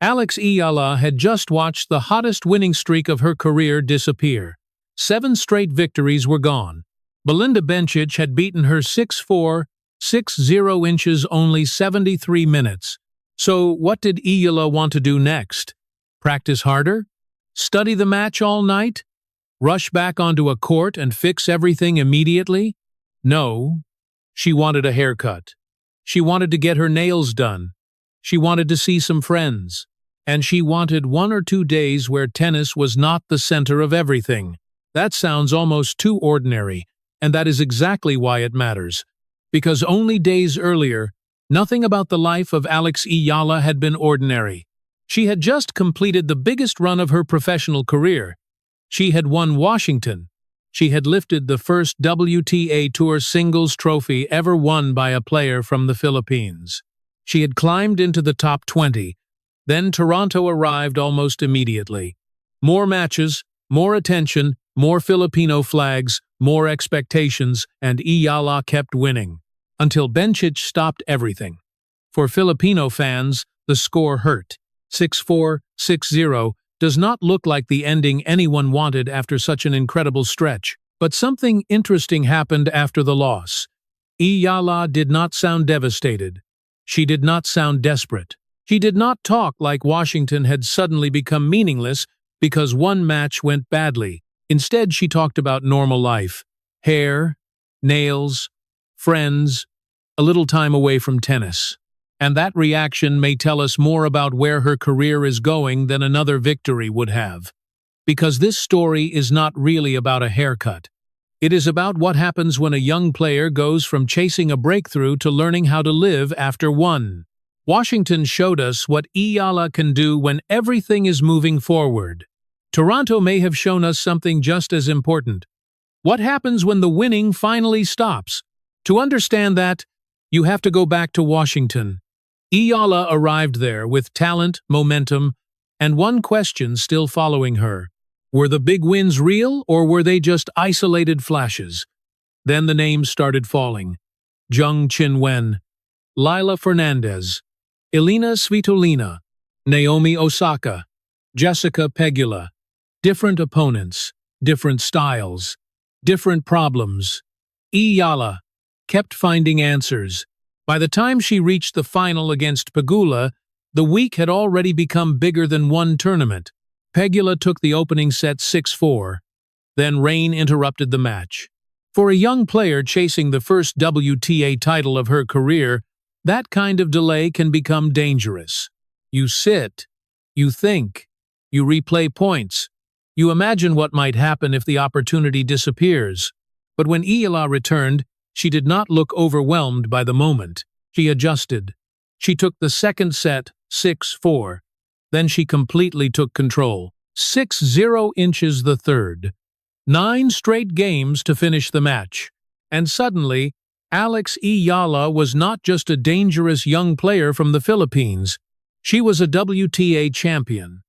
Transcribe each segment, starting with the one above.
Eala had just watched the hottest winning streak of her career disappear. 7 straight victories were gone. Belinda Bencic had beaten her 6-4, 6-0 inches only 73 minutes. So what did Eala want to do next? Practice harder? Study the match all night? Rush back onto a court and fix everything immediately? No. She wanted a haircut. She wanted to get her nails done. She wanted to see some friends. And she wanted 1 or 2 days where tennis was not the center of everything. That sounds almost too ordinary, and that is exactly why it matters. Because only days earlier, nothing about the life of Eala had been ordinary. She had just completed the biggest run of her professional career. She had won Washington. She had lifted the first WTA Tour singles trophy ever won by a player from the Philippines. She had climbed into the top 20. Then Toronto arrived almost immediately. More matches, more attention, more Filipino flags, more expectations, and Eala kept winning. Until Bencic stopped everything. For Filipino fans, the score hurt. 6-4, 6-0 does not look like the ending anyone wanted after such an incredible stretch. But something interesting happened after the loss. Eala did not sound devastated. She did not sound desperate. She did not talk like Washington had suddenly become meaningless because one match went badly. Instead, she talked about normal life. Hair, nails, friends, a little time away from tennis. And that reaction may tell us more about where her career is going than another victory would have. Because this story is not really about a haircut. It is about what happens when a young player goes from chasing a breakthrough to learning how to live after one. Washington showed us what Eala can do when everything is moving forward. Toronto may have shown us something just as important. What happens when the winning finally stops? To understand that, you have to go back to Washington. Eala arrived there with talent, momentum, and one question still following her. Were the big wins real, or were they just isolated flashes? Then the names started falling. Zheng Qinwen, Lila Fernandez, Elina Svitolina, Naomi Osaka, Jessica Pegula. Different opponents, different styles, different problems. Eala kept finding answers. By the time she reached the final against Pegula, the week had already become bigger than one tournament. Pegula took the opening set 6-4. Then rain interrupted the match. For a young player chasing the first WTA title of her career, that kind of delay can become dangerous. You sit, you think, you replay points. You imagine what might happen if the opportunity disappears. But when Eala returned, she did not look overwhelmed by the moment. She adjusted. She took the second set 6-4. Then she completely took control. 6-0 inches the third. 9 straight games to finish the match. And suddenly, Eala was not just a dangerous young player from the Philippines. She was a WTA champion.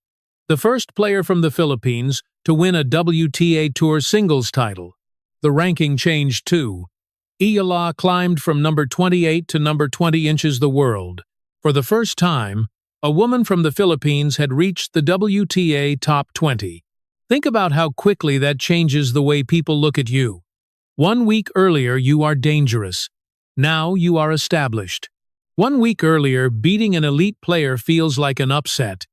The first player from the Philippines to win a WTA Tour singles title. The ranking changed too. Eala climbed from number 28 to number 20 inches the world. For the first time, a woman from the Philippines had reached the WTA top 20. Think about how quickly that changes the way people look at you. 1 week earlier, you are dangerous. Now you are established. 1 week earlier, beating an elite player feels like an upset.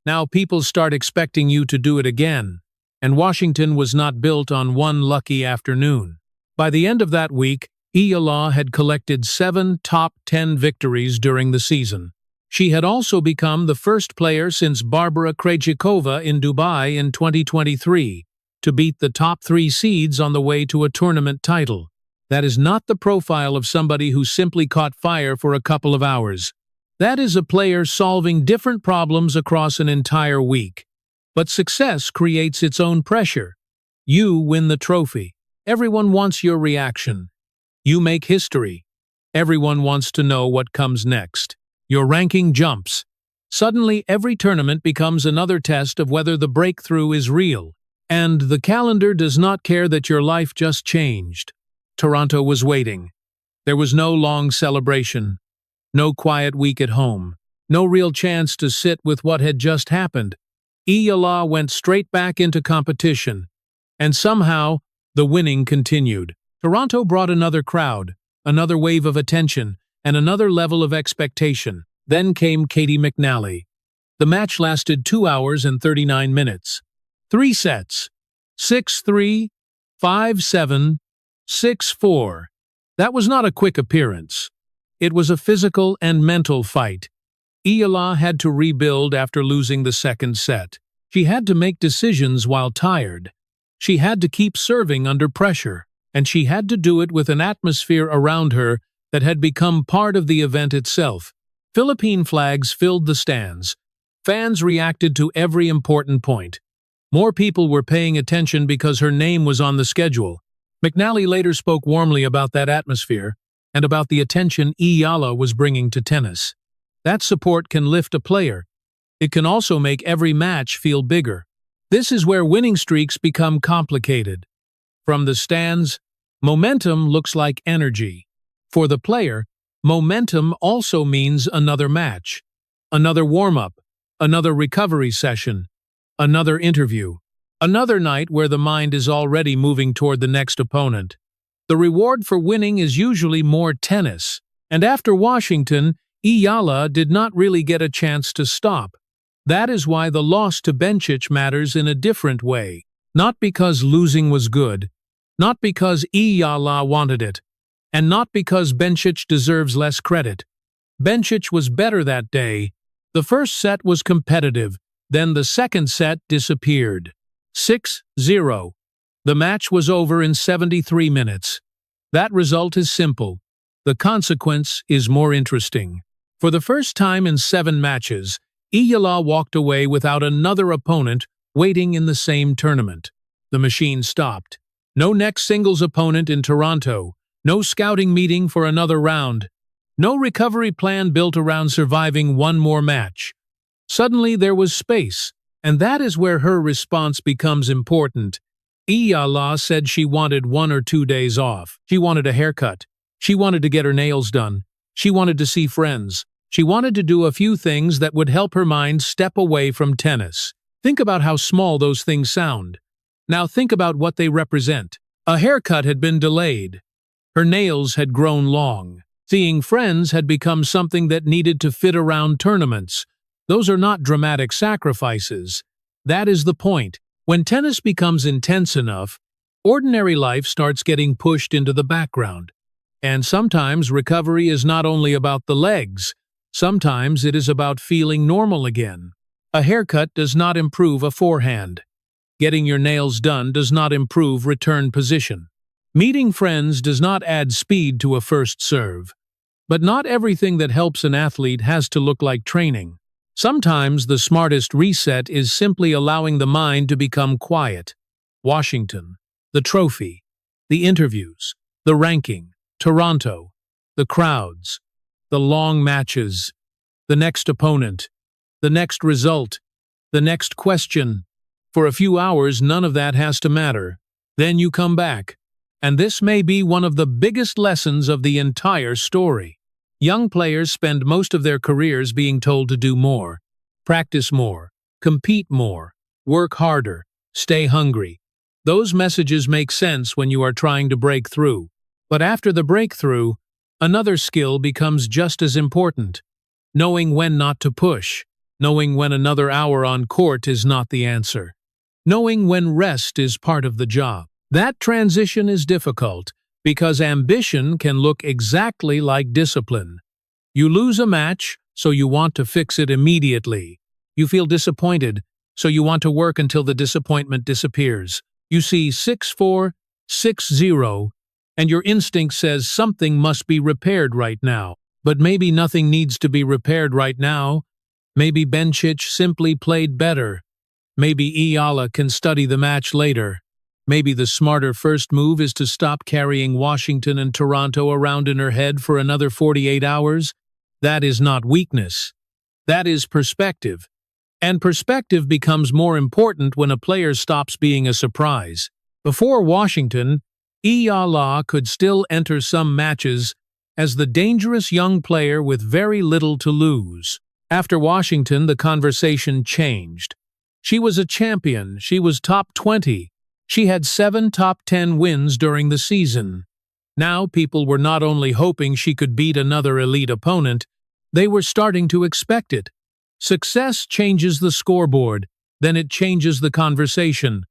Now people start expecting you to do it again. And Washington was not built on one lucky afternoon. By the end of that week, Eala had collected 7 top 10 victories during the season. She had also become the first player since Barbara Krejcikova in Dubai in 2023 to beat the top 3 seeds on the way to a tournament title. That is not the profile of somebody who simply caught fire for a couple of hours. That is a player solving different problems across an entire week. But success creates its own pressure. You win the trophy. Everyone wants your reaction. You make history. Everyone wants to know what comes next. Your ranking jumps. Suddenly, every tournament becomes another test of whether the breakthrough is real. And the calendar does not care that your life just changed. Toronto was waiting. There was no long celebration. No quiet week at home. No real chance to sit with what had just happened. Eala went straight back into competition. And somehow, the winning continued. Toronto brought another crowd, another wave of attention, and another level of expectation. Then came Katie McNally. The match lasted 2 hours and 39 minutes. 3 sets. 6-3, 5-7, 6-4. That was not a quick appearance. It was a physical and mental fight. Eala had to rebuild after losing the second set. She had to make decisions while tired. She had to keep serving under pressure, and she had to do it with an atmosphere around her that had become part of the event itself. Philippine flags filled the stands. Fans reacted to every important point. More people were paying attention because her name was on the schedule. McNally later spoke warmly about that atmosphere and about the attention Eala was bringing to tennis. That support can lift a player. It can also make every match feel bigger. This is where winning streaks become complicated. From the stands, momentum looks like energy. For the player, momentum also means another match, another warm-up, another recovery session, another interview, another night where the mind is already moving toward the next opponent. The reward for winning is usually more tennis, and after Washington, Eala did not really get a chance to stop. That is why the loss to Bencic matters in a different way. Not because losing was good, not because Eala wanted it, and not because Bencic deserves less credit. Bencic was better that day. The first set was competitive, then the second set disappeared. 6-0. The match was over in 73 minutes. That result is simple. The consequence is more interesting. For the first time in 7 matches, Eala walked away without another opponent waiting in the same tournament. The machine stopped. No next singles opponent in Toronto. No scouting meeting for another round. No recovery plan built around surviving one more match. Suddenly there was space, and that is where her response becomes important. Eala said she wanted 1 or 2 days off. She wanted a haircut. She wanted to get her nails done. She wanted to see friends. She wanted to do a few things that would help her mind step away from tennis. Think about how small those things sound. Now think about what they represent. A haircut had been delayed. Her nails had grown long. Seeing friends had become something that needed to fit around tournaments. Those are not dramatic sacrifices. That is the point. When tennis becomes intense enough, ordinary life starts getting pushed into the background. And sometimes recovery is not only about the legs. Sometimes it is about feeling normal again. A haircut does not improve a forehand. Getting your nails done does not improve return position. Meeting friends does not add speed to a first serve. But not everything that helps an athlete has to look like training. Sometimes the smartest reset is simply allowing the mind to become quiet. Washington, the trophy, the interviews, the ranking, Toronto, the crowds, the long matches, the next opponent, the next result, the next question. For a few hours, none of that has to matter. Then you come back. And this may be one of the biggest lessons of the entire story. Young players spend most of their careers being told to do more, practice more, compete more, work harder, stay hungry. Those messages make sense when you are trying to break through. But after the breakthrough, another skill becomes just as important. Knowing when not to push, knowing when another hour on court is not the answer, knowing when rest is part of the job. That transition is difficult because ambition can look exactly like discipline. You lose a match, so you want to fix it immediately. You feel disappointed, so you want to work until the disappointment disappears. You see 6-4, 6-0, and your instinct says something must be repaired right now. But maybe nothing needs to be repaired right now. Maybe Bencic simply played better. Maybe Eala can study the match later. Maybe the smarter first move is to stop carrying Washington and Toronto around in her head for another 48 hours. That is not weakness. That is perspective. And perspective becomes more important when a player stops being a surprise. Before Washington, Eala could still enter some matches as the dangerous young player with very little to lose. After Washington, the conversation changed. She was a champion, she was top 20, she had 7 top 10 wins during the season. Now people were not only hoping she could beat another elite opponent, they were starting to expect it. Success changes the scoreboard, then it changes the conversation,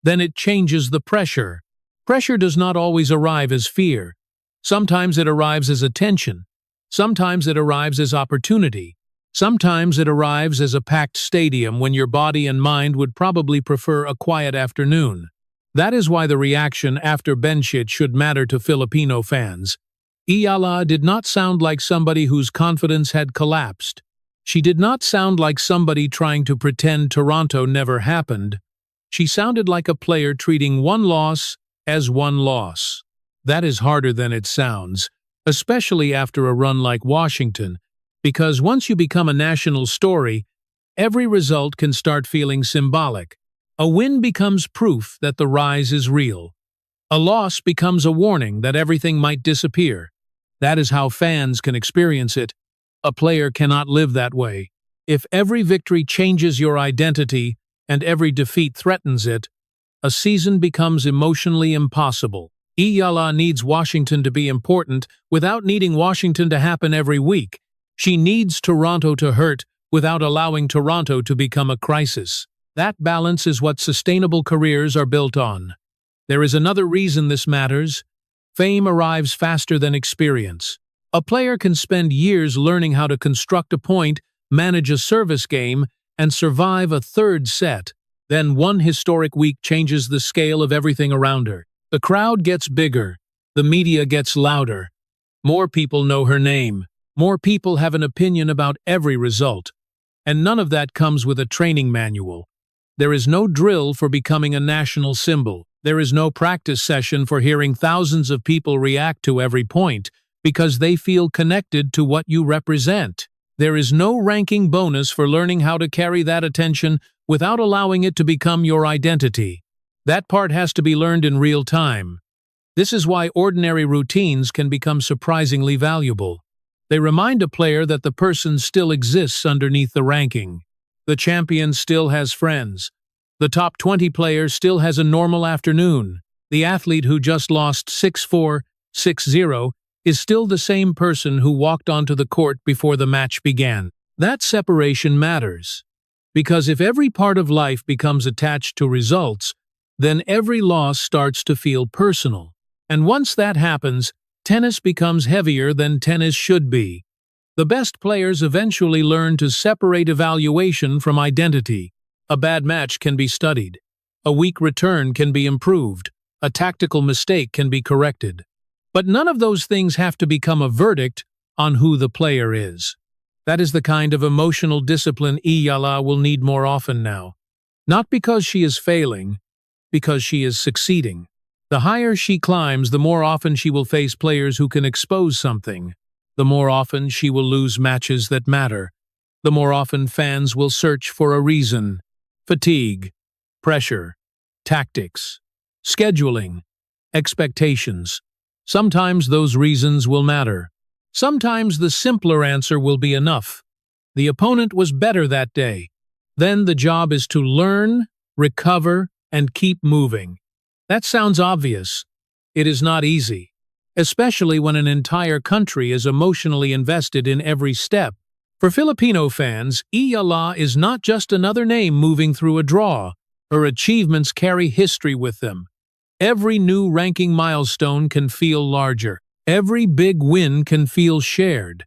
then it changes the pressure. Pressure does not always arrive as fear. Sometimes it arrives as attention. Sometimes it arrives as opportunity. Sometimes it arrives as a packed stadium when your body and mind would probably prefer a quiet afternoon. That is why the reaction after Bencic should matter to Filipino fans. Eala did not sound like somebody whose confidence had collapsed. She did not sound like somebody trying to pretend Toronto never happened. She sounded like a player treating one loss as one loss. That is harder than it sounds, especially after a run like Washington, because once you become a national story, every result can start feeling symbolic. A win becomes proof that the rise is real. A loss becomes a warning that everything might disappear. That is how fans can experience it. A player cannot live that way. If every victory changes your identity and every defeat threatens it, a season becomes emotionally impossible. Eala needs Washington to be important without needing Washington to happen every week. She needs Toronto to hurt without allowing Toronto to become a crisis. That balance is what sustainable careers are built on. There is another reason this matters. Fame arrives faster than experience. A player can spend years learning how to construct a point, manage a service game, and survive a third set. Then one historic week changes the scale of everything around her. The crowd gets bigger. The media gets louder. More people know her name. More people have an opinion about every result. And none of that comes with a training manual. There is no drill for becoming a national symbol. There is no practice session for hearing thousands of people react to every point because they feel connected to what you represent. There is no ranking bonus for learning how to carry that attention without allowing it to become your identity. That part has to be learned in real time. This is why ordinary routines can become surprisingly valuable. They remind a player that the person still exists underneath the ranking. The champion still has friends. The top 20 player still has a normal afternoon. The athlete who just lost 6-4, 6-0 is still the same person who walked onto the court before the match began. That separation matters. Because if every part of life becomes attached to results, then every loss starts to feel personal. And once that happens, tennis becomes heavier than tennis should be. The best players eventually learn to separate evaluation from identity. A bad match can be studied. A weak return can be improved. A tactical mistake can be corrected. But none of those things have to become a verdict on who the player is. That is the kind of emotional discipline Eala will need more often now. Not because she is failing, because she is succeeding. The higher she climbs, the more often she will face players who can expose something. The more often she will lose matches that matter. The more often fans will search for a reason. Fatigue, pressure, tactics, scheduling, expectations. Sometimes those reasons will matter. Sometimes the simpler answer will be enough. The opponent was better that day. Then the job is to learn, recover, and keep moving. That sounds obvious. It is not easy, especially when an entire country is emotionally invested in every step. For Filipino fans, Eala is not just another name moving through a draw. Her achievements carry history with them. Every new ranking milestone can feel larger. Every big win can feel shared.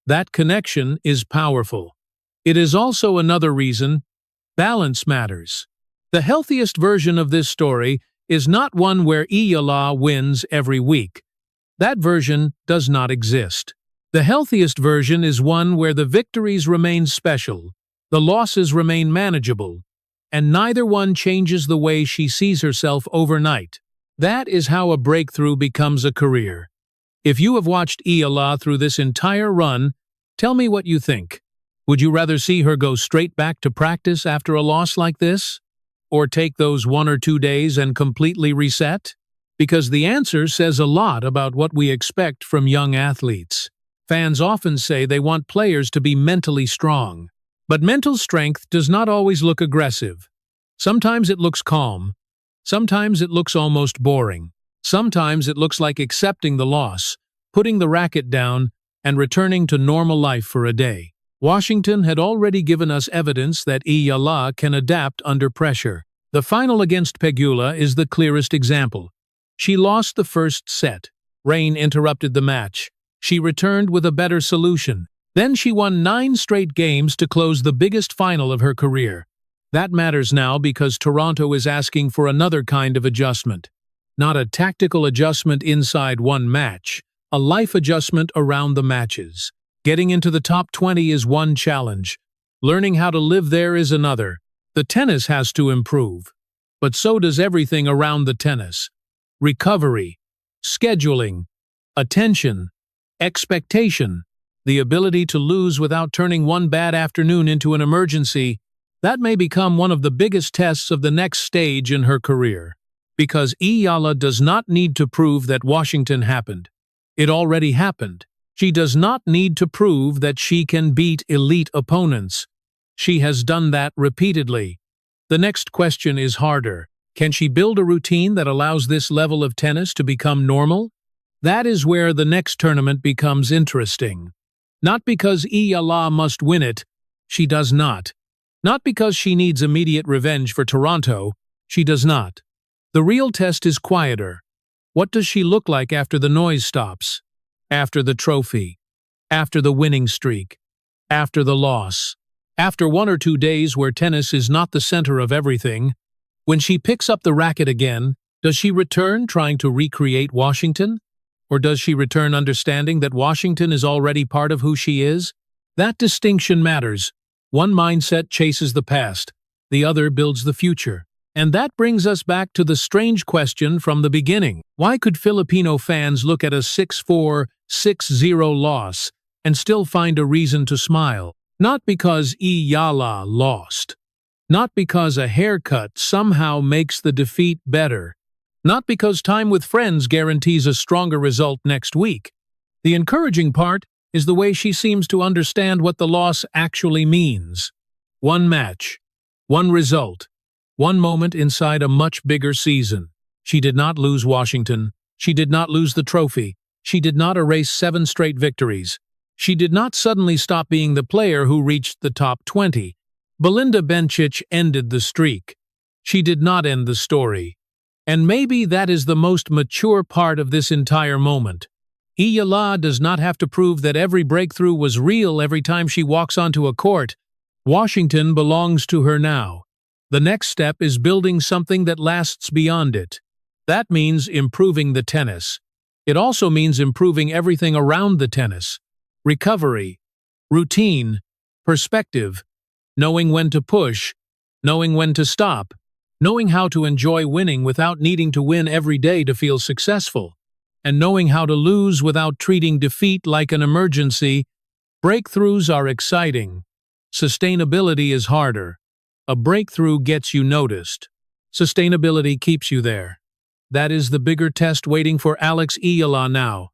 That connection is powerful. It is also another reason balance matters. The healthiest version of this story is not one where Eala wins every week. That version does not exist. The healthiest version is one where the victories remain special, the losses remain manageable, and neither one changes the way she sees herself overnight. That is how a breakthrough becomes a career. If you have watched Eala through this entire run, tell me what you think. Would you rather see her go straight back to practice after a loss like this? Or take those 1 or 2 days and completely reset? Because the answer says a lot about what we expect from young athletes. Fans often say they want players to be mentally strong. But mental strength does not always look aggressive. Sometimes it looks calm. Sometimes it looks almost boring. Sometimes it looks like accepting the loss, putting the racket down, and returning to normal life for a day. Washington had already given us evidence that Eala can adapt under pressure. The final against Eala is the clearest example. She lost the first set. Rain interrupted the match. She returned with a better solution. Then she won 9 straight games to close the biggest final of her career. That matters now because Toronto is asking for another kind of adjustment. Not a tactical adjustment inside one match, a life adjustment around the matches. Getting into the top 20 is one challenge. Learning how to live there is another. The tennis has to improve. But so does everything around the tennis. Recovery, scheduling, attention, expectation, the ability to lose without turning one bad afternoon into an emergency. That may become one of the biggest tests of the next stage in her career. Because Eala does not need to prove that Washington happened. It already happened. She does not need to prove that she can beat elite opponents. She has done that repeatedly. The next question is harder. Can she build a routine that allows this level of tennis to become normal? That is where the next tournament becomes interesting. Not because Eala must win it. She does not. Not because she needs immediate revenge for Toronto. She does not. The real test is quieter. What does she look like after the noise stops? After the trophy? After the winning streak? After the loss? After 1 or 2 days where tennis is not the center of everything? When she picks up the racket again, does she return trying to recreate Washington? Or does she return understanding that Washington is already part of who she is? That distinction matters. One mindset chases the past, the other builds the future. And that brings us back to the strange question from the beginning. Why could Filipino fans look at a 6-4, 6-0 loss and still find a reason to smile? Not because Eala lost. Not because a haircut somehow makes the defeat better. Not because time with friends guarantees a stronger result next week. The encouraging part is the way she seems to understand what the loss actually means. One match, one result, one moment inside a much bigger season. She did not lose Washington. She did not lose the trophy. She did not erase 7 straight victories. She did not suddenly stop being the player who reached the top 20. Belinda Bencic ended the streak. She did not end the story. And maybe that is the most mature part of this entire moment. Eala does not have to prove that every breakthrough was real every time she walks onto a court. Washington belongs to her now. The next step is building something that lasts beyond it. That means improving the tennis. It also means improving everything around the tennis. Recovery, routine, perspective, knowing when to push, knowing when to stop, knowing how to enjoy winning without needing to win every day to feel successful, and knowing how to lose without treating defeat like an emergency. Breakthroughs are exciting. Sustainability is harder. A breakthrough gets you noticed. Sustainability keeps you there. That is the bigger test waiting for Eala now.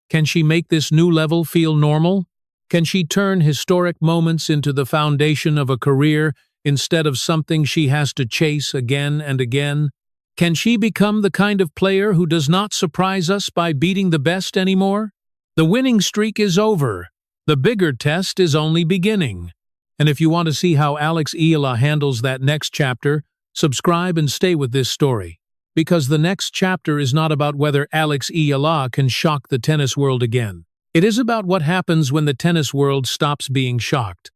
Can she make this new level feel normal? Can she turn historic moments into the foundation of a career instead of something she has to chase again and again? Can she become the kind of player who does not surprise us by beating the best anymore? The winning streak is over. The bigger test is only beginning. And if you want to see how Eala handles that next chapter, subscribe and stay with this story. Because the next chapter is not about whether Eala can shock the tennis world again. It is about what happens when the tennis world stops being shocked.